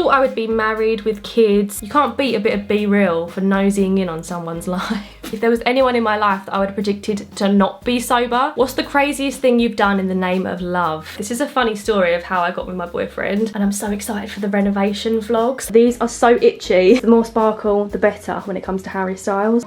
thought I would be married with kids. You can't beat a bit of Be Real for nosying in on someone's life. If there was anyone in my life that I would have predicted to not be sober, what's the craziest thing you've done in the name of love? This is a funny story of how I got with my boyfriend, and I'm so excited for the renovation vlogs. These are so itchy. The more sparkle, the better when it comes to Harry Styles.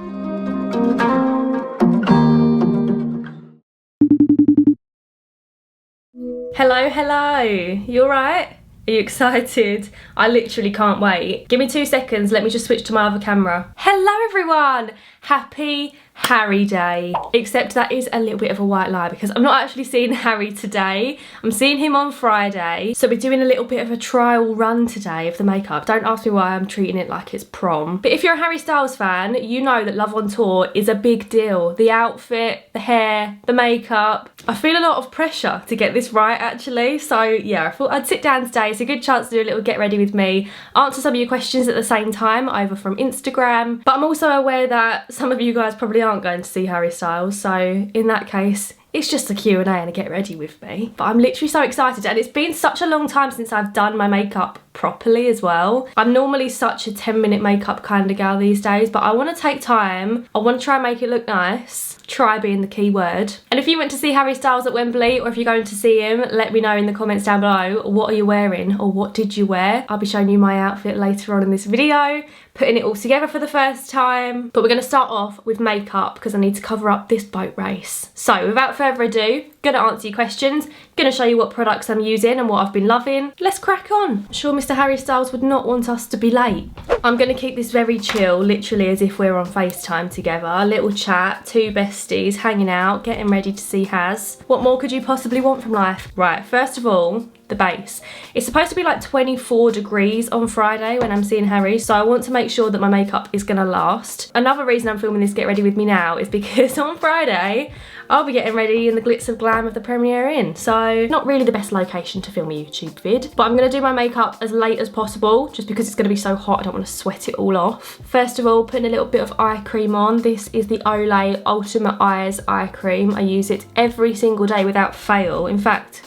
Hello, hello. You alright? Are you excited? I literally can't wait. Give me 2 seconds, let me just switch to my other camera. Hello everyone! Happy Harry Day. Except that is a little bit of a white lie because I'm not actually seeing Harry today. I'm seeing him on Friday. So we're doing a little bit of a trial run today of the makeup. Don't ask me why I'm treating it like it's prom. But if you're a Harry Styles fan, you know that Love on Tour is a big deal. The outfit, the hair, the makeup. I feel a lot of pressure to get this right actually. So yeah, I thought I'd sit down today. It's a good chance to do a little get ready with me. Answer some of your questions at the same time over from Instagram. But I'm also aware that some of you guys probably aren't going to see Harry Styles, so in that case it's just a Q&A and a get ready with me. But I'm literally so excited, and it's been such a long time since I've done my makeup properly as well. I'm normally such a 10-minute makeup kind of gal these days, but I want to take time. I want to try and make it look nice. Try being the key word. And if you went to see Harry Styles at Wembley, or if you're going to see him, let me know in the comments down below. What are you wearing, or what did you wear? I'll be showing you my outfit later on in this video, putting it all together for the first time. But we're going to start off with makeup because I need to cover up this boat race. So without further ado, gonna answer your questions, gonna show you what products I'm using and what I've been loving. Let's crack on. I'm sure Mr. Harry Styles would not want us to be late. I'm gonna keep this very chill, literally as if we're on FaceTime together. A little chat, 2 besties hanging out, getting ready to see Haz. What more could you possibly want from life? Right, first of all, the base. It's supposed to be like 24 degrees on Friday when I'm seeing Harry, so I want to make sure that my makeup is gonna last. Another reason I'm filming this get ready with me now is because on Friday I'll be getting ready in the glitz of glam of the Premier Inn, so not really the best location to film a YouTube vid, but I'm gonna do my makeup as late as possible just because it's gonna be so hot I don't want to sweat it all off. First of all, putting a little bit of eye cream on. This is the Olay Ultimate Eyes eye cream. I use it every single day without fail. In fact,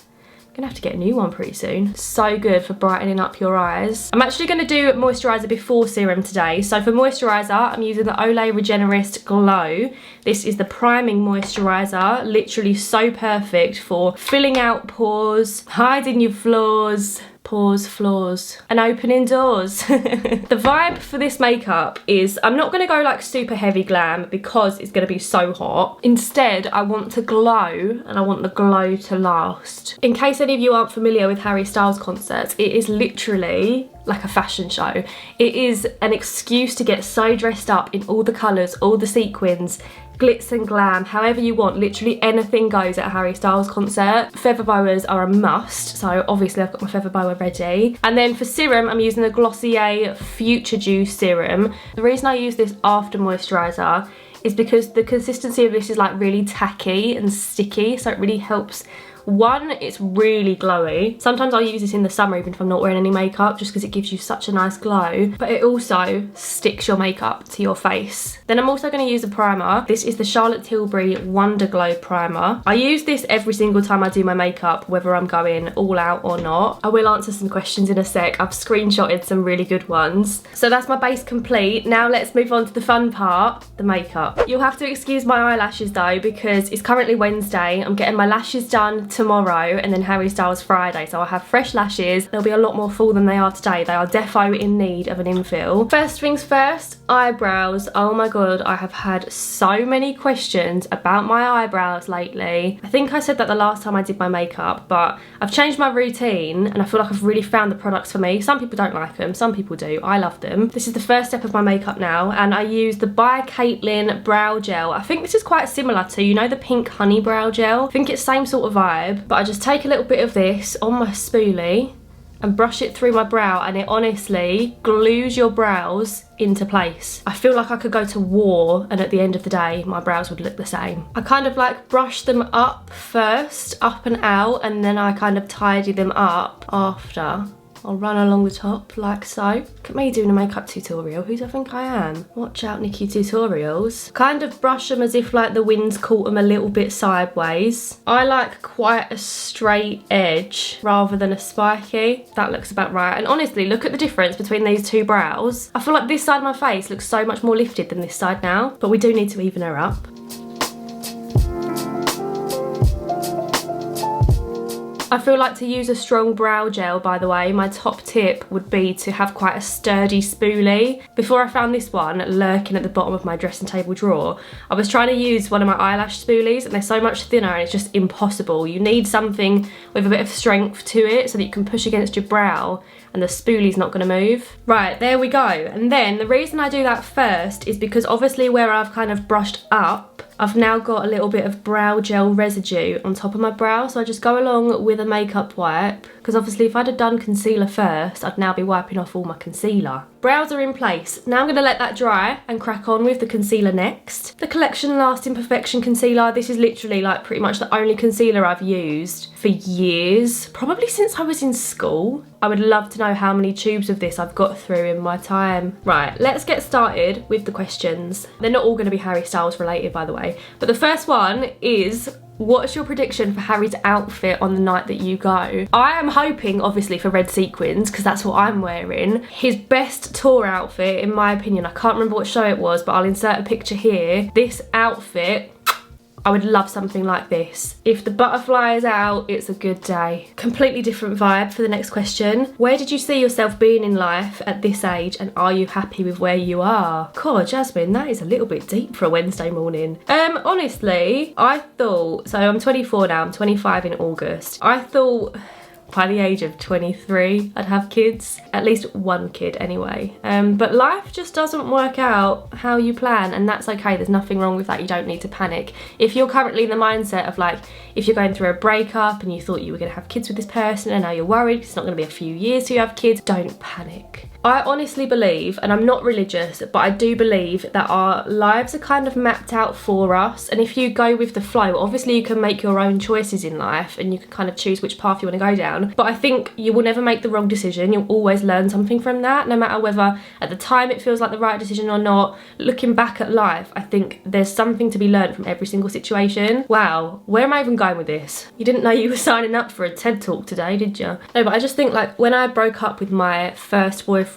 gonna have to get a new one pretty soon. So good for brightening up your eyes. I'm actually gonna do moisturiser before serum today. So for moisturiser, I'm using the Olay Regenerist Glow. This is the priming moisturiser, literally so perfect for filling out pores, hiding your flaws, pores, flaws, and opening doors. The vibe for this makeup is, I'm not gonna go like super heavy glam because it's gonna be so hot. Instead, I want to glow, and I want the glow to last. In case any of you aren't familiar with Harry Styles concerts, it is literally like a fashion show. It is an excuse to get so dressed up in all the colours, all the sequins, glitz and glam, however you want. Literally anything goes at a Harry Styles concert. Feather boas are a must, so obviously I've got my feather boa ready. And then for serum, I'm using the Glossier Future Juice serum. The reason I use this after moisturiser is because the consistency of this is like really tacky and sticky, so it really helps. One, it's really glowy. Sometimes I'll use this in the summer even if I'm not wearing any makeup, just because it gives you such a nice glow, but it also sticks your makeup to your face. Then I'm also going to use a primer. This is the Charlotte Tilbury Wonder Glow Primer. I use this every single time I do my makeup, whether I'm going all out or not. I will answer some questions in a sec. I've screenshotted some really good ones. So that's my base complete. Now let's move on to the fun part, the makeup. You'll have to excuse my eyelashes though, because it's currently Wednesday. I'm getting my lashes done tomorrow, and then Harry Styles Friday, so I'll have fresh lashes. They'll be a lot more full than they are today. They are defo in need of an infill. First things first, eyebrows. Oh my god, I have had so many questions about my eyebrows lately. I think I said that the last time I did my makeup, but I've changed my routine and I feel like I've really found the products for me. Some people don't like them, some people do. I love them. This is the first step of my makeup now, and I use the By Caitlin brow gel. I think this is quite similar to, you know, the pink honey brow gel. I think it's same sort of vibe. But I just take a little bit of this on my spoolie and brush it through my brow, and it honestly glues your brows into place. I feel like I could go to war and at the end of the day my brows would look the same. I kind of like brush them up first, up and out, and then I kind of tidy them up after. I'll run along the top like so. Look at me doing a makeup tutorial. Who do I think I am? Watch out, Nikki Tutorials. Kind of brush them as if like the wind's caught them a little bit sideways. I like quite a straight edge rather than a spiky. That looks about right. And honestly, look at the difference between these two brows. I feel like this side of my face looks so much more lifted than this side now, but we do need to even her up. I feel like to use a strong brow gel, by the way, my top tip would be to have quite a sturdy spoolie. Before I found this one lurking at the bottom of my dressing table drawer, I was trying to use one of my eyelash spoolies and they're so much thinner and it's just impossible. You need something with a bit of strength to it so that you can push against your brow and the spoolie's not gonna move. Right, there we go. And then the reason I do that first is because obviously where I've kind of brushed up, I've now got a little bit of brow gel residue on top of my brow, so I just go along with a makeup wipe, because obviously if I'd have done concealer first, I'd now be wiping off all my concealer. Brows are in place. Now I'm going to let that dry and crack on with the concealer next. The Collection Lasting Perfection Concealer. This is literally like pretty much the only concealer I've used for years, probably since I was in school. I would love to know how many tubes of this I've got through in my time. Right, let's get started with the questions. They're not all going to be Harry Styles related, by the way, but the first one is, what's your prediction for Harry's outfit on the night that you go? I am hoping, obviously, for red sequins, because that's what I'm wearing. His best tour outfit, in my opinion, I can't remember what show it was, but I'll insert a picture here. This outfit, I would love something like this. If the butterfly is out, it's a good day. Completely different vibe for the next question. Where did you see yourself being in life at this age, and are you happy with where you are? God, Jasmine, that is a little bit deep for a Wednesday morning. Honestly, I thought, so I'm 24 now, I'm 25 in August. I thought by the age of 23 I'd have kids, at least one kid anyway, but life just doesn't work out how you plan, and that's okay. There's nothing wrong with that. You don't need to panic. If you're currently in the mindset of like, if you're going through a breakup and you thought you were going to have kids with this person and now you're worried it's not going to be a few years till you have kids, don't panic. I honestly believe, and I'm not religious, but I do believe that our lives are kind of mapped out for us, and if you go with the flow, obviously you can make your own choices in life and you can kind of choose which path you want to go down, but I think you will never make the wrong decision. You'll always learn something from that, no matter whether at the time it feels like the right decision or not. Looking back at life, I think there's something to be learned from every single situation. Wow, where am I even going with this? You didn't know you were signing up for a TED Talk today, did you? No, but I just think like when I broke up with my first boyfriend,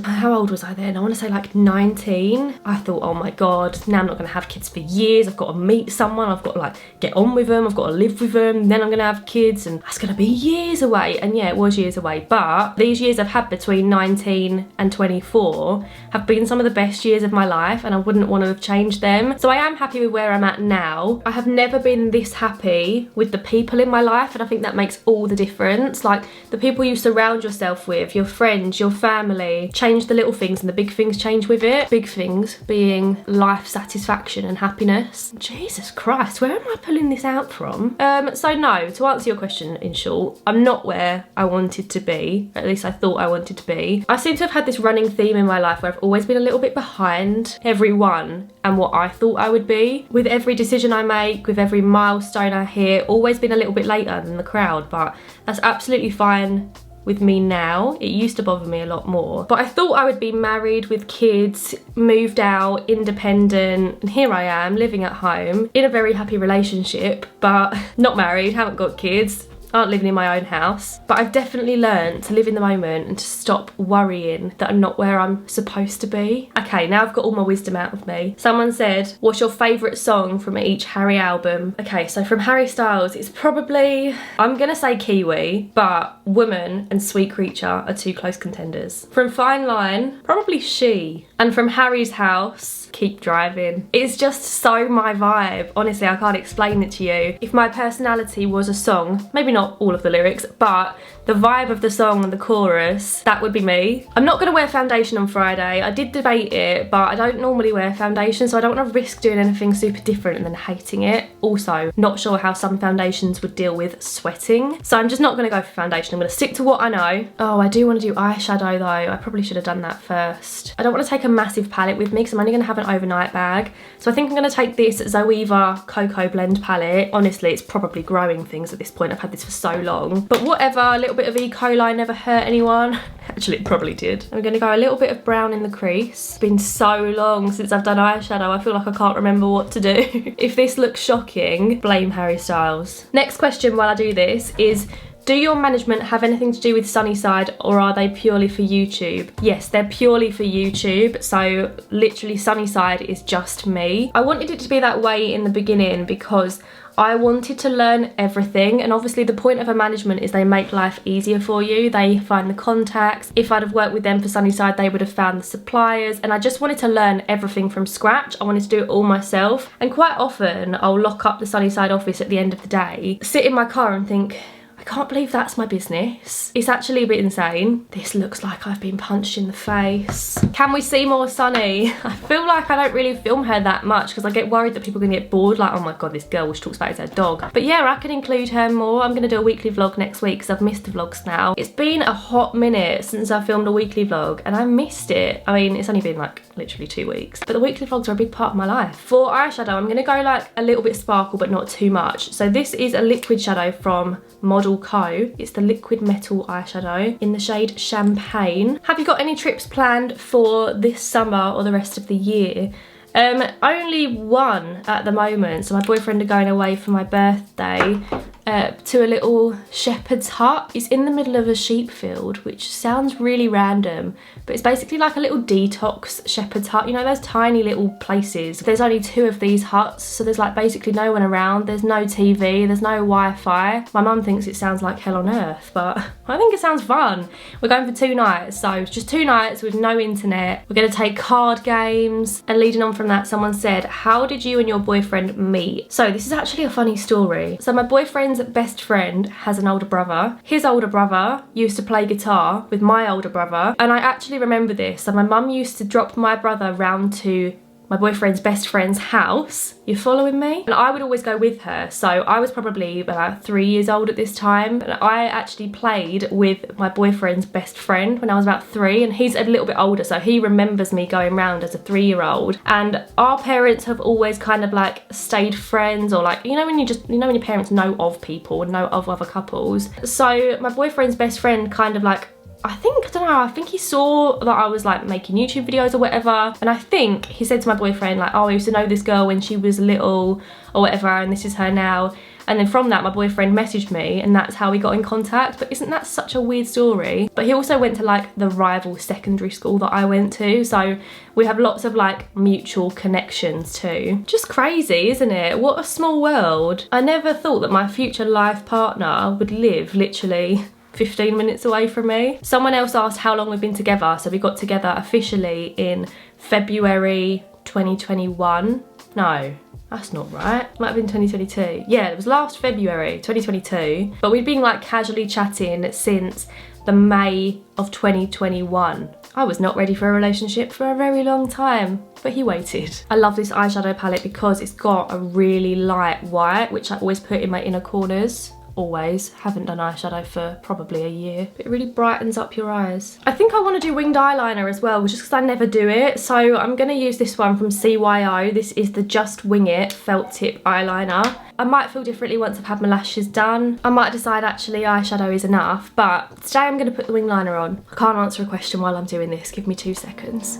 how old was I then? I want to say like 19. I thought, oh my God, now I'm not going to have kids for years. I've got to meet someone. I've got to like get on with them. I've got to live with them. Then I'm going to have kids, and that's going to be years away. And yeah, it was years away. But these years I've had between 19 and 24 have been some of the best years of my life, and I wouldn't want to have changed them. So I am happy with where I'm at now. I have never been this happy with the people in my life, and I think that makes all the difference. Like the people you surround yourself with, your friends, your family, change the little things and the big things change with it. Big things being life satisfaction and happiness. Jesus Christ, where am I pulling this out from? So no, to answer your question in short, I'm not where I wanted to be, or at least I thought I wanted to be. I seem to have had this running theme in my life where I've always been a little bit behind everyone and what I thought I would be. With every decision I make, with every milestone I hit, always been a little bit later than the crowd, but that's absolutely fine with me now. It used to bother me a lot more, but I thought I would be married with kids, moved out, independent, and here I am living at home in a very happy relationship, but not married, haven't got kids, aren't living in my own house. But I've definitely learned to live in the moment and to stop worrying that I'm not where I'm supposed to be. Okay, now I've got all my wisdom out of me. Someone said, what's your favourite song from each Harry album? Okay, so from Harry Styles, it's probably, I'm gonna say Kiwi, but Woman and Sweet Creature are two close contenders. From Fine Line, probably She. And from Harry's House, Keep Driving. It's just so my vibe. Honestly, I can't explain it to you. If my personality was a song, maybe not all of the lyrics, but the vibe of the song and the chorus, that would be me. I'm not gonna wear foundation on Friday. I did debate it, but I don't normally wear foundation, so I don't wanna risk doing anything super different and then hating it. Also, not sure how some foundations would deal with sweating, so I'm just not gonna go for foundation. I'm gonna stick to what I know. Oh, I do wanna do eyeshadow though. I probably should have done that first. I don't wanna take a massive palette with me because I'm only gonna have an overnight bag. So I think I'm gonna take this Zoeva Cocoa Blend palette. Honestly, it's probably growing things at this point. I've had this for so long. But whatever, little little bit of E. coli never hurt anyone. Actually, it probably did. I'm going to go a little bit of brown in the crease. It's been so long since I've done eyeshadow, I feel like I can't remember what to do. If this looks shocking, blame Harry Styles. Next question while I do this is, do your management have anything to do with Sunnyside, or are they purely for YouTube? Yes, they're purely for YouTube, so literally Sunnyside is just me. I wanted it to be that way in the beginning because I wanted to learn everything, and obviously the point of a management is they make life easier for you. They find the contacts. If I'd have worked with them for Sunnyside, they would have found the suppliers, and I just wanted to learn everything from scratch. I wanted to do it all myself, and quite often I'll lock up the Sunnyside office at the end of the day, sit in my car and think, I can't believe that's my business. It's actually a bit insane. This looks like I've been punched in the face. Can we see more Sunny? I feel like I don't really film her that much because I get worried that people are gonna get bored, like, oh my god, this girl, she talks about is her dog. But yeah, I can include her more. I'm gonna do a weekly vlog next week because I've missed the vlogs now. It's been a hot minute since I filmed a weekly vlog and I missed it. I mean, it's only been like literally 2 weeks, but the weekly vlogs are a big part of my life. For eyeshadow, I'm gonna go like a little bit sparkle, but not too much. So this is a liquid shadow from Model Co. It's the liquid metal eyeshadow in the shade Champagne. Have you got any trips planned for this summer or the rest of the year? Only one at the moment. So my boyfriend are going away for my birthday to a little shepherd's hut. It's in the middle of a sheep field, which sounds really random, but it's basically like a little detox shepherd's hut. You know those tiny little places? There's only 2 of these huts, so there's like basically no one around. There's no TV, there's no Wi-Fi. My mum thinks it sounds like hell on earth, but I think it sounds fun. We're going for 2 nights, so it's just 2 nights with no internet. We're gonna take card games, and leading on from that, someone said, how did you and your boyfriend meet? So this is actually a funny story. So my boyfriend's best friend has an older brother. His older brother used to play guitar with my older brother, and I actually remember this. So my mum used to drop my brother round to my boyfriend's best friend's house. You following me? And I would always go with her. So I was probably about 3 years old at this time, and I actually played with my boyfriend's best friend when I was about 3, and he's a little bit older, so he remembers me going round as a 3-year-old. And our parents have always kind of like stayed friends, or like, you know when you just, you know when your parents know of people and know of other couples. So my boyfriend's best friend kind of like, I don't know, I think he saw that I was like making YouTube videos or whatever, and I think he said to my boyfriend like, oh, I used to know this girl when she was little or whatever, and this is her now. And then from that, my boyfriend messaged me, and that's how we got in contact. But isn't that such a weird story? But he also went to like the rival secondary school that I went to, so we have lots of like mutual connections too. Just crazy, isn't it? What a small world. I never thought that my future life partner would live literally 15 minutes away from me. Someone else asked how long we've been together. So we got together officially in February 2021. No, that's not right. Might have been 2022. Yeah, it was last February 2022. But we've been like casually chatting since the May of 2021. I was not ready for a relationship for a very long time, but he waited. I love this eyeshadow palette because it's got a really light white, which I always put in my inner corners. Always. Haven't done eyeshadow for probably a year. But it really brightens up your eyes. I think I want to do winged eyeliner as well, just because I never do it. So I'm going to use this one from CYO. This is the Just Wing It felt tip eyeliner. I might feel differently once I've had my lashes done. I might decide actually eyeshadow is enough, but today I'm going to put the winged liner on. I can't answer a question while I'm doing this. Give me 2 seconds.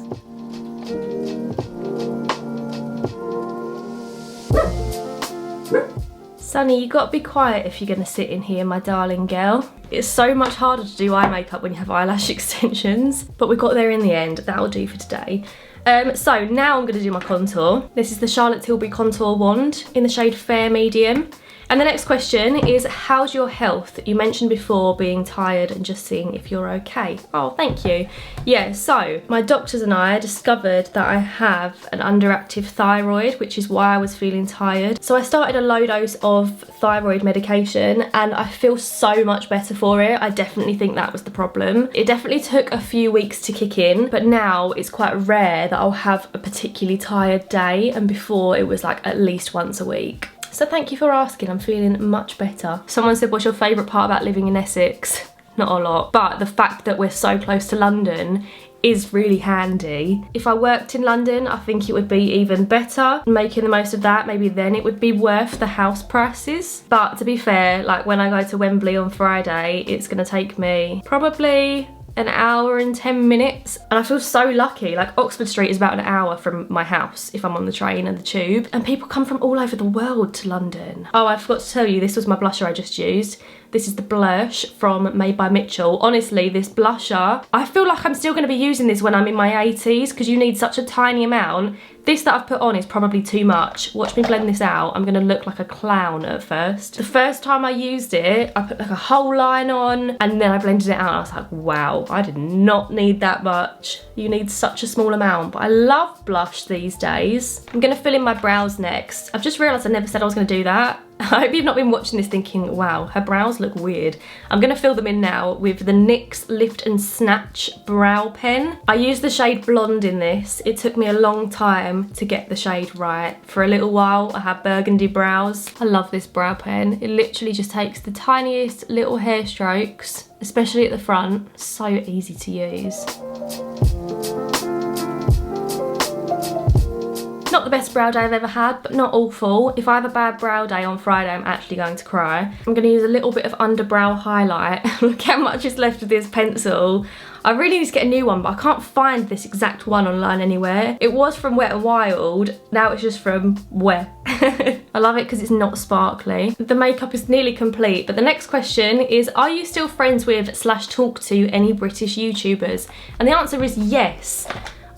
Sunny, you gotta be quiet if you're gonna sit in here, my darling girl. It's so much harder to do eye makeup when you have eyelash extensions, but we got there in the end. That'll do for today. So now I'm gonna do my contour. This is the Charlotte Tilbury Contour Wand in the shade Fair Medium. And the next question is, how's your health? You mentioned before being tired and just seeing if you're okay. Oh, thank you. Yeah, so my doctors and I discovered that I have an underactive thyroid, which is why I was feeling tired. So I started a low dose of thyroid medication and I feel so much better for it. I definitely think that was the problem. It definitely took a few weeks to kick in, but now it's quite rare that I'll have a particularly tired day, and before it was like at least once a week. So thank you for asking, I'm feeling much better. Someone said, what's your favourite part about living in Essex? Not a lot, but the fact that we're so close to London, is really handy. If I worked in London, I think it would be even better. Making the most of that, maybe then it would be worth the house prices. But to be fair, like when I go to Wembley on Friday, it's gonna take me probably an hour and 10 minutes, and I feel so lucky. Like Oxford Street is about an hour from my house if I'm on the train and the tube, and people come from all over the world to London. Oh, I forgot to tell you, this was my blusher I just used. This is the Blush from Made by Mitchell. Honestly, this blusher, I feel like I'm still going to be using this when I'm in my 80s because you need such a tiny amount. This that I've put on is probably too much. Watch me blend this out. I'm going to look like a clown at first. The first time I used it, I put like a whole line on and then I blended it out. I was like, wow, I did not need that much. You need such a small amount. But I love blush these days. I'm going to fill in my brows next. I've just realised I never said I was going to do that. I hope you've not been watching this thinking, wow, her brows look weird. I'm going to fill them in now with the NYX Lift and Snatch brow pen. I used the shade Blonde in this. It took me a long time to get the shade right. For a little while, I had burgundy brows. I love this brow pen. It literally just takes the tiniest little hair strokes, especially at the front. So easy to use. Not the best brow day I've ever had, but not awful. If I have a bad brow day on Friday, I'm actually going to cry. I'm going to use a little bit of underbrow highlight. Look how much is left of this pencil. I really need to get a new one, but I can't find this exact one online anywhere. It was from Wet n Wild, now it's just from Where. I love it because it's not sparkly. The makeup is nearly complete, but the next question is, are you still friends with / talk to any British YouTubers? And the answer is yes.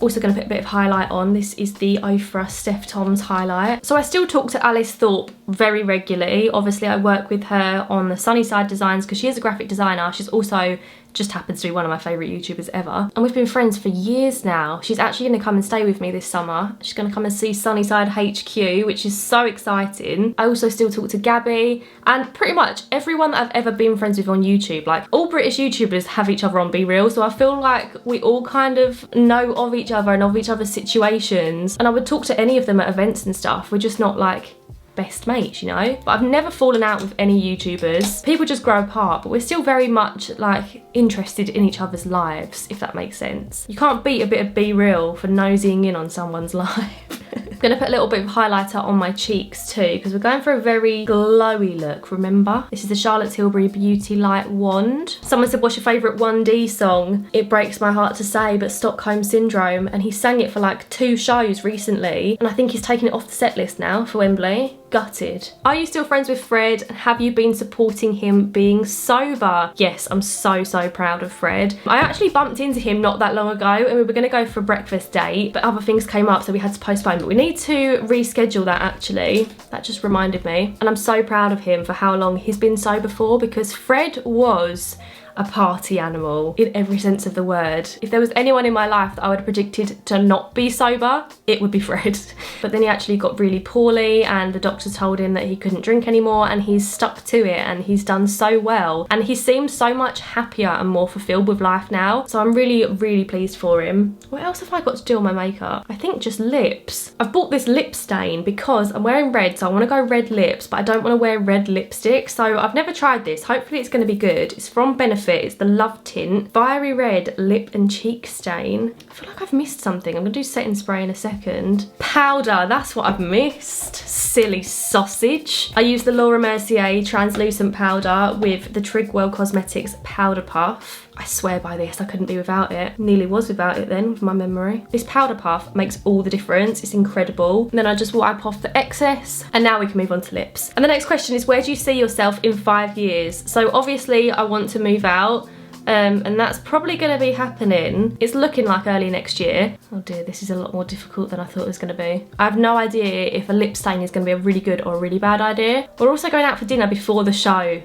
Also going to put a bit of highlight on. This is the Ofra Steph Tom's highlight. So I still talk to Alice Thorpe very regularly. Obviously I work with her on the Sunnyside designs because she is a graphic designer. She's also just happens to be one of my favourite YouTubers ever. And we've been friends for years now. She's actually going to come and stay with me this summer. She's going to come and see Sunnyside HQ, which is so exciting. I also still talk to Gabby and pretty much everyone that I've ever been friends with on YouTube. Like all British YouTubers have each other on Be Real, so I feel like we all kind of know of each other and of each other's situations. And I would talk to any of them at events and stuff. We're just not like best mates, you know? But I've never fallen out with any YouTubers. People just grow apart, but we're still very much like interested in each other's lives, if that makes sense. You can't beat a bit of Be Real for nosying in on someone's life. I'm gonna put a little bit of highlighter on my cheeks too, because we're going for a very glowy look, remember? This is the Charlotte Tilbury Beauty Light Wand. Someone said, what's your favourite 1D song? It breaks my heart to say, but Stockholm Syndrome. And he sang it for like 2 shows recently, and I think he's taken it off the set list now for Wembley. Gutted. Are you still friends with Fred, and have you been supporting him being sober? Yes, I'm so proud of Fred. I actually bumped into him not that long ago and we were going to go for a breakfast date, but other things came up so we had to postpone. But we need to reschedule that actually. That just reminded me. And I'm so proud of him for how long he's been sober for, because Fred was a party animal in every sense of the word. If there was anyone in my life that I would have predicted to not be sober, it would be Fred. But then he actually got really poorly and the doctor told him that he couldn't drink anymore, and he's stuck to it and he's done so well. And he seems so much happier and more fulfilled with life now. So I'm really pleased for him. What else have I got to do on my makeup? I think just lips. I've bought this lip stain because I'm wearing red, so I want to go red lips, but I don't want to wear red lipstick. So I've never tried this. Hopefully it's going to be good. It's from Benefit. It's the Love Tint Fiery Red Lip and Cheek Stain. I feel like I've missed something. I'm gonna do setting spray in a second. Powder, that's what I've missed. Silly sausage. I use the Laura Mercier translucent powder with the Trigwell Cosmetics Powder Puff. I swear by this, I couldn't be without it. Nearly was without it then, with my memory. This powder puff makes all the difference. It's incredible. And then I just wipe off the excess. And now we can move on to lips. And the next question is, where do you see yourself in 5 years? So obviously I want to move out. And that's probably going to be happening. It's looking like early next year. Oh dear, this is a lot more difficult than I thought it was going to be. I have no idea if a lip stain is going to be a really good or a really bad idea. We're also going out for dinner before the show.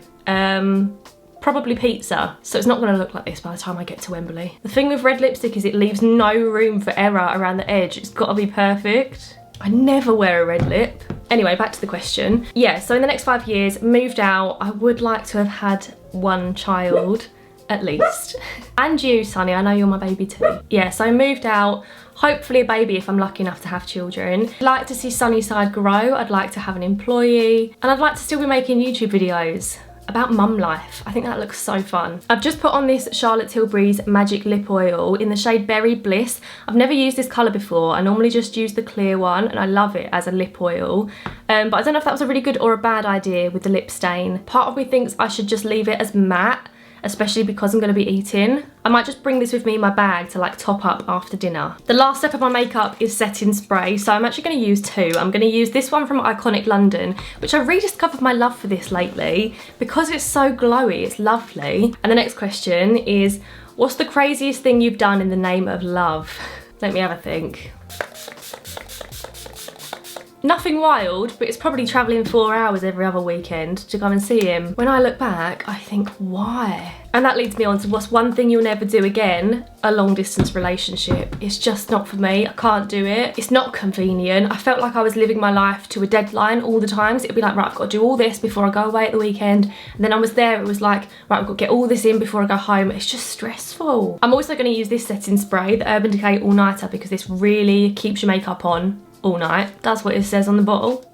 Probably pizza, so it's not going to look like this by the time I get to Wembley. The thing with red lipstick is it leaves no room for error around the edge. It's got to be perfect. I never wear a red lip. Anyway, back to the question. Yeah, so in the next 5 years, moved out. I would like to have had 1 child, at least. And you, Sunny, I know you're my baby too. Yeah, so moved out. Hopefully a baby if I'm lucky enough to have children. I'd like to see Sunnyside grow. I'd like to have an employee. And I'd like to still be making YouTube videos. about mum life. I think that looks so fun. I've just put on this Charlotte Tilbury's Magic Lip Oil in the shade Berry Bliss. I've never used this colour before. I normally just use the clear one and I love it as a lip oil. But I don't know if that was a really good or a bad idea with the lip stain. Part of me thinks I should just leave it as matte, especially because I'm going to be eating. I might just bring this with me in my bag to like top up after dinner. The last step of my makeup is setting spray, so I'm actually going to use two. I'm going to use this one from Iconic London, which I rediscovered my love for this lately because it's so glowy, it's lovely. And the next question is, what's the craziest thing you've done in the name of love? Let me have a think. Nothing wild, but it's probably travelling 4 hours every other weekend to go and see him. When I look back, I think, why? And that leads me on to what's one thing you'll never do again? A long distance relationship. It's just not for me. I can't do it. It's not convenient. I felt like I was living my life to a deadline all the time. So it'd be like, right, I've got to do all this before I go away at the weekend. And then I was there, it was like, right, I've got to get all this in before I go home. It's just stressful. I'm also going to use this setting spray, the Urban Decay All Nighter, because this really keeps your makeup on all night. That's what it says on the bottle.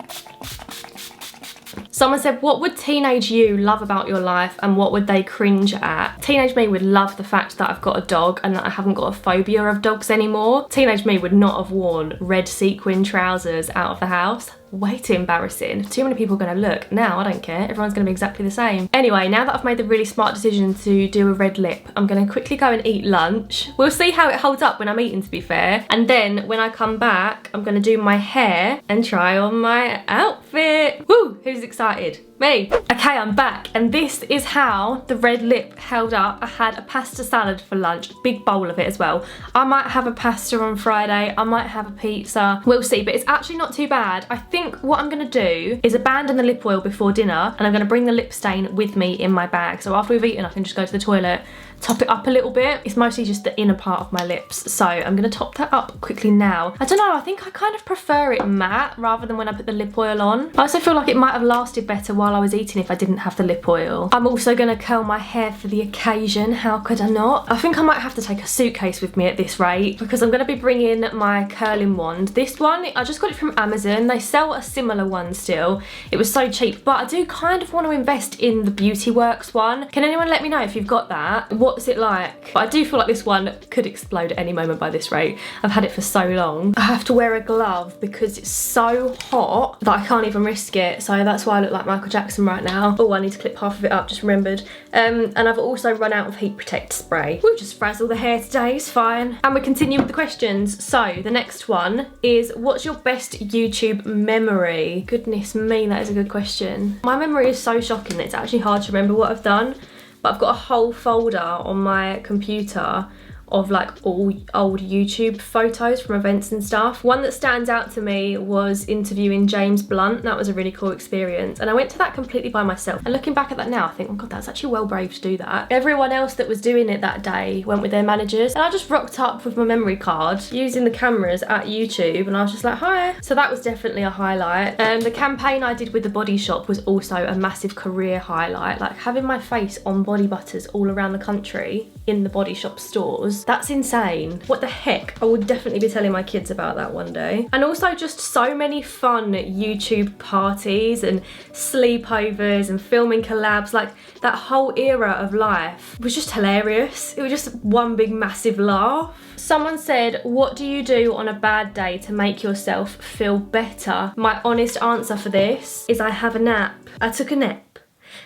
Someone said, what would teenage you love about your life and what would they cringe at? Teenage me would love the fact that I've got a dog and that I haven't got a phobia of dogs anymore. Teenage me would not have worn red sequin trousers out of the house. Way too embarrassing. Too many people are going to look. Now, I don't care. Everyone's going to be exactly the same. Anyway, now that I've made the really smart decision to do a red lip, I'm going to quickly go and eat lunch. We'll see how it holds up when I'm eating, to be fair. And then when I come back, I'm going to do my hair and try on my outfit. Woo! Who's excited? Me. Okay, I'm back, and this is how the red lip held up. I had a pasta salad for lunch, a big bowl of it as well. I might have a pasta on Friday, I might have a pizza, we'll see, but it's actually not too bad. I think what I'm gonna do is abandon the lip oil before dinner, and I'm gonna bring the lip stain with me in my bag. So after we've eaten, I can just go to the toilet, top it up a little bit. It's mostly just the inner part of my lips, so I'm gonna top that up quickly now. I don't know, I think I kind of prefer it matte rather than when I put the lip oil on. I also feel like it might have lasted better while I was eating if I didn't have the lip oil. I'm also gonna curl my hair for the occasion. How could I not? I think I might have to take a suitcase with me at this rate because I'm gonna be bringing my curling wand. This one, I just got it from Amazon. They sell a similar one still. It was so cheap, but I do kind of want to invest in the Beauty Works one. Can anyone let me know if you've got that? What's it like? But I do feel like this one could explode at any moment by this rate. I've had it for so long. I have to wear a glove because it's so hot that I can't even risk it. So that's why I look like Michael Jackson right now. Oh, I need to clip half of it up, just remembered. And I've also run out of Heat Protect spray. We'll just frazzle the hair today, it's fine. And we continue with the questions. So the next one is, what's your best YouTube memory? Goodness me, that is a good question. My memory is so shocking that it's actually hard to remember what I've done. But I've got a whole folder on my computer of like all old YouTube photos from events and stuff. One that stands out to me was interviewing James Blunt. That was a really cool experience, and I went to that completely by myself. And looking back at that now, I think, oh god, that's actually well brave to do that. Everyone else that was doing it that day went with their managers, and I just rocked up with my memory card using the cameras at YouTube, and I was just like, hi. So that was definitely a highlight. The campaign I did with the Body Shop was also a massive career highlight. Like having my face on body butters all around the country in the Body Shop stores, that's insane. What the heck? I would definitely be telling my kids about that one day. And also just so many fun YouTube parties and sleepovers and filming collabs. Like that whole era of life was just hilarious. It was just one big massive laugh. Someone said, what do you do on a bad day to make yourself feel better? My honest answer for this is I have a nap. I took a nap.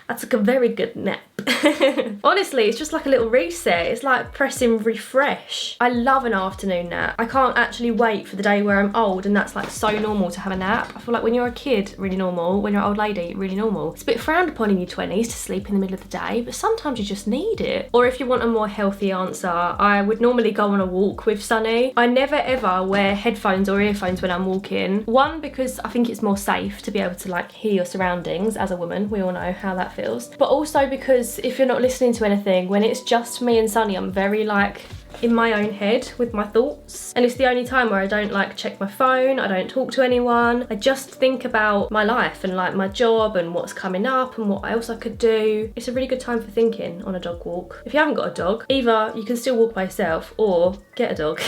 I took a very good nap. Honestly, it's just like a little reset. It's like pressing refresh. I love an afternoon nap. I can't actually wait for the day where I'm old and that's like so normal to have a nap. I feel like when you're a kid, really normal. When you're an old lady, really normal. It's a bit frowned upon in your 20s to sleep in the middle of the day, but sometimes you just need it. Or if you want a more healthy answer, I would normally go on a walk with Sunny. I never ever wear headphones or earphones when I'm walking. One, because I think it's more safe to be able to like hear your surroundings as a woman. We all know how that feels. But also because if you're not listening to anything, when it's just me and Sunny, I'm very like in my own head with my thoughts, and it's the only time where I don't like check my phone, I don't talk to anyone, I just think about my life and like my job and what's coming up and what else I could do. It's a really good time for thinking on a dog walk. If you haven't got a dog, either you can still walk by yourself or get a dog.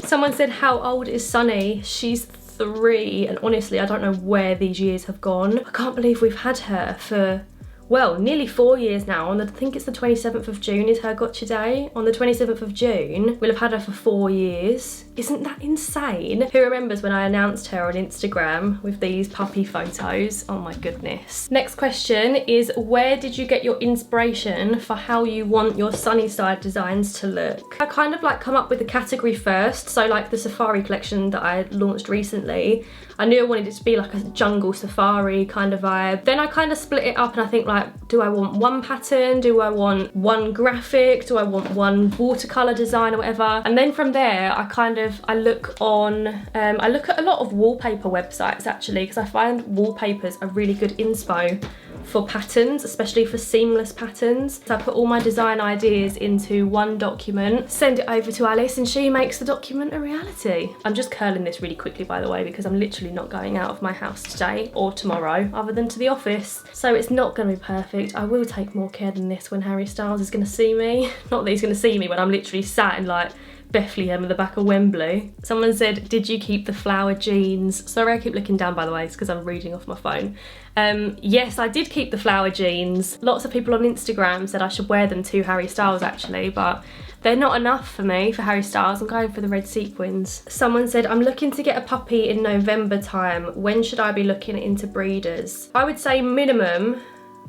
Someone said, how old is Sunny? She's 3, and honestly I don't know where these years have gone. I can't believe we've had her for well, nearly 4 years now. I think it's the 27th of June is her gotcha day. On the 27th of June, we'll have had her for 4 years. Isn't that insane? Who remembers when I announced her on Instagram with these puppy photos? Oh my goodness. Next question is, where did you get your inspiration for how you want your Sunnyside designs to look? I kind of like come up with a category first. So like the safari collection that I launched recently, I knew I wanted it to be like a jungle safari kind of vibe. Then I kind of split it up and I think like, do I want one pattern? Do I want one graphic? Do I want one watercolor design or whatever? And then from there, I look at a lot of wallpaper websites actually, because I find wallpapers are really good inspo for patterns, especially for seamless patterns. So I put all my design ideas into one document, send it over to Alice, and she makes the document a reality. I'm just curling this really quickly, by the way, because I'm literally not going out of my house today or tomorrow, other than to the office. So it's not gonna be perfect. I will take more care than this when Harry Styles is gonna see me. Not that he's gonna see me when I'm literally sat in like Bethlehem at the back of Wembley. Someone said, did you keep the flower jeans? Sorry, I keep looking down, by the way, it's because I'm reading off my phone. Yes, I did keep the flower jeans. Lots of people on Instagram said I should wear them to Harry Styles actually, but they're not enough for me for Harry Styles. I'm going for the red sequins. Someone said, I'm looking to get a puppy in November time. When should I be looking into breeders? I would say minimum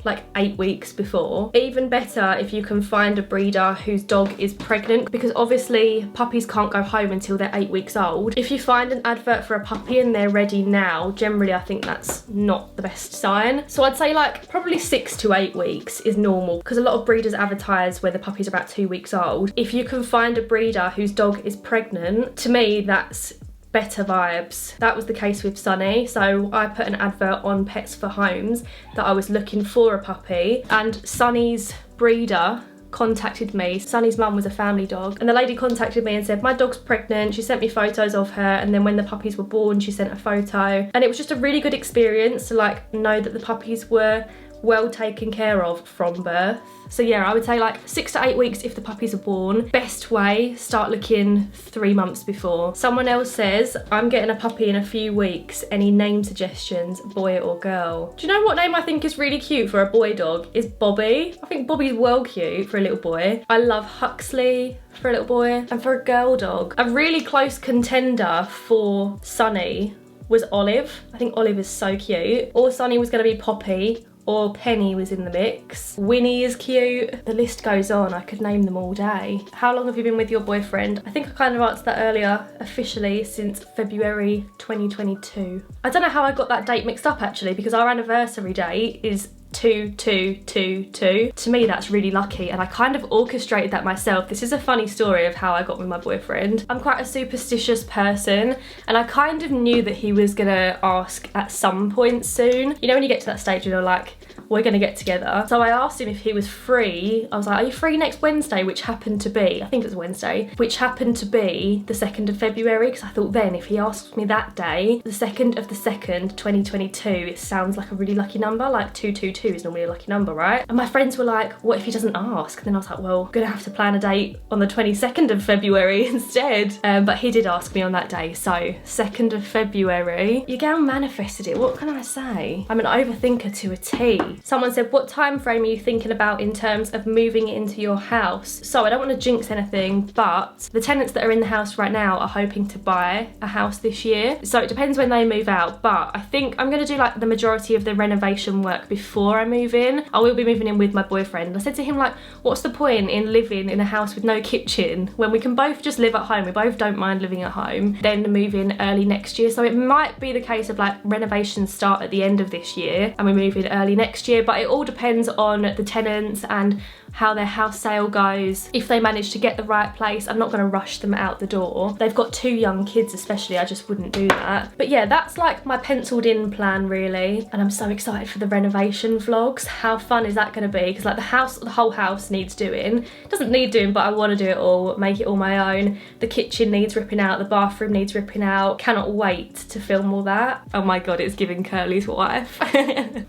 like 8 weeks before. Even better if you can find a breeder whose dog is pregnant, because obviously puppies can't go home until they're 8 weeks old. If you find an advert for a puppy and they're ready now, generally I think that's not the best sign. So I'd say like probably 6 to 8 weeks is normal, because a lot of breeders advertise where the puppy's about 2 weeks old. If you can find a breeder whose dog is pregnant, to me that's better vibes. That was the case with Sunny. So I put an advert on Pets for Homes that I was looking for a puppy, and Sunny's breeder contacted me. Sunny's mum was a family dog, and the lady contacted me and said, my dog's pregnant. She sent me photos of her, and then when the puppies were born, she sent a photo, and it was just a really good experience to like know that the puppies were well taken care of from birth. So yeah, I would say like 6 to 8 weeks if the puppies are born. Best way, start looking 3 months before. Someone else says, I'm getting a puppy in a few weeks. Any name suggestions, boy or girl? Do you know what name I think is really cute for a boy dog? Is Bobby. I think Bobby's well cute for a little boy. I love Huxley for a little boy. And for a girl dog, a really close contender for Sunny was Olive. I think Olive is so cute. Or Sunny was gonna be Poppy, or Penny was in the mix. Winnie is cute. The list goes on. I could name them all day. How long have you been with your boyfriend? I think I kind of answered that earlier. Officially since February 2022. I don't know how I got that date mixed up actually, because our anniversary date is 2/2/2/2. To me that's really lucky, and I kind of orchestrated that myself. This is a funny story of how I got with my boyfriend. I'm quite a superstitious person, and I kind of knew that he was gonna ask at some point soon. You know when you get to that stage and you're like, we're gonna get together. So I asked him if he was free. I was like, are you free next Wednesday? Which happened to be, I think it was Wednesday, which happened to be the 2nd of February, because I thought then if he asked me that day, the 2nd of the 2nd, 2022, it sounds like a really lucky number, like 222 is normally a lucky number, right? And my friends were like, what if he doesn't ask? And then I was like, well, I'm gonna have to plan a date on the 22nd of February instead. But he did ask me on that day, so 2nd of February. Your girl manifested it, what can I say? I'm an overthinker to a T. Someone said, what time frame are you thinking about in terms of moving into your house? So I don't want to jinx anything, but the tenants that are in the house right now are hoping to buy a house this year. So it depends when they move out, but I think I'm gonna do like the majority of the renovation work before I move in. I will be moving in with my boyfriend. I said to him like, what's the point in living in a house with no kitchen when we can both just live at home? We both don't mind living at home. Then move in early next year. So it might be the case of like renovations start at the end of this year and we move in early next year, but it all depends on the tenants and how their house sale goes. If they manage to get the right place, I'm not going to rush them out the door. They've got 2 young kids especially, I just wouldn't do that. But yeah, that's like my penciled in plan really, and I'm so excited for the renovation vlogs. How fun is that going to be? Because like the whole house needs doing. It doesn't need doing, but I want to do it all, make it all my own. The kitchen needs ripping out, the bathroom needs ripping out. Cannot wait to film all that. Oh my god, it's giving Curly's wife.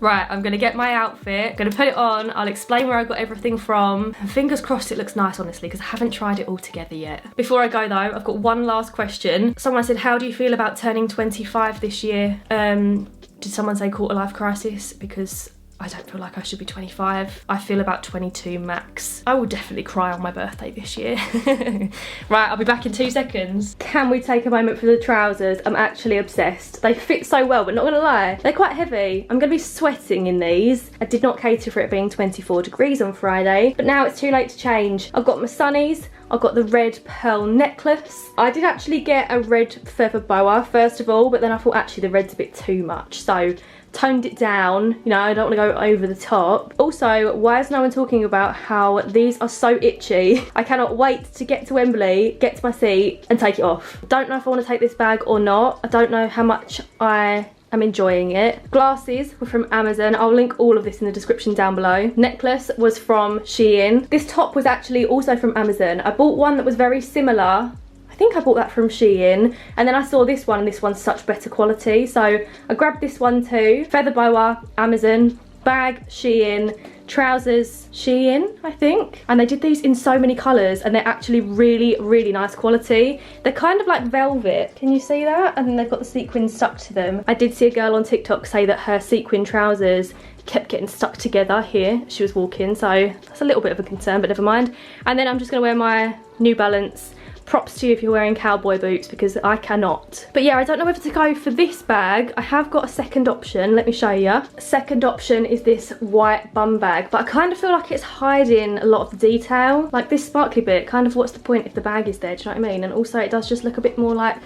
Right, I'm going to get my outfit, going to put it on, I'll explain where I got everything from. Fingers crossed it looks nice honestly, because I haven't tried it all together yet. Before I go though, I've got one last question. Someone said, how do you feel about turning 25 this year? Did someone say quarter life crisis? Because I don't feel like I should be 25. I feel about 22 max. I will definitely cry on my birthday this year. Right, I'll be back in 2 seconds. Can we take a moment for the trousers? I'm actually obsessed. They fit so well, but not gonna lie, they're quite heavy. I'm gonna be sweating in these. I did not cater for it being 24 degrees on Friday, but now it's too late to change. I've got my sunnies. I've got the red pearl necklace. I did actually get a red feather boa first of all, but then I thought actually the red's a bit too much, so toned it down. You know, I don't want to go over the top. Also, why is no one talking about how these are so itchy? I cannot wait to get to Wembley, get to my seat and take it off. Don't know if I want to take this bag or not. I don't know how much I'm enjoying it. Glasses were from Amazon. I'll link all of this in the description down below. Necklace was from Shein. This top was actually also from Amazon. I bought one that was very similar. I think I bought that from Shein, and then I saw this one and this one's such better quality, so I grabbed this one too. Feather boa, Amazon. Bag, Shein. Trousers, Shein, I think. And they did these in so many colours and they're actually really, really nice quality. They're kind of like velvet. Can you see that? And then they've got the sequins stuck to them. I did see a girl on TikTok say that her sequin trousers kept getting stuck together here. She was walking, so that's a little bit of a concern, but never mind. And then I'm just gonna wear my New Balance. Props to you if you're wearing cowboy boots, because I cannot. But yeah, I don't know whether to go for this bag. I have got a second option. Let me show you. Second option is this white bum bag, but I kind of feel like it's hiding a lot of the detail. Like this sparkly bit, kind of what's the point if the bag is there, do you know what I mean? And also it does just look a bit more like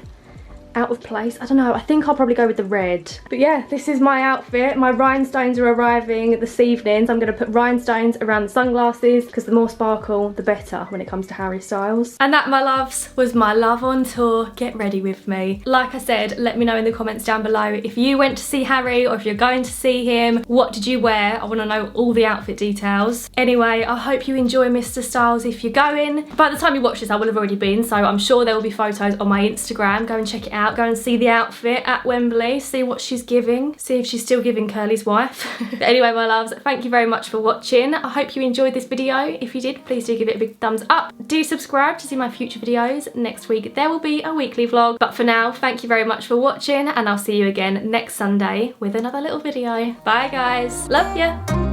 out of place. I don't know, I think I'll probably go with the red. But yeah, this is my outfit. My rhinestones are arriving this evening, so I'm going to put rhinestones around the sunglasses because the more sparkle the better when it comes to Harry Styles. And that, my loves, was my love on tour. Get ready with me. Like I said, let me know in the comments down below if you went to see Harry or if you're going to see him. What did you wear? I want to know all the outfit details. Anyway, I hope you enjoy Mr. Styles if you're going. By the time you watch this, I will have already been, so I'm sure there will be photos on my Instagram. Go and check it out. Go and see the outfit at Wembley, see what she's giving, see if she's still giving Curly's wife. But anyway, my loves, thank you very much for watching. I hope you enjoyed this video. If you did, please do give it a big thumbs up. Do subscribe to see my future videos. Next week there will be a weekly vlog, but for now, thank you very much for watching, and I'll see you again next Sunday with another little video. Bye guys, love ya.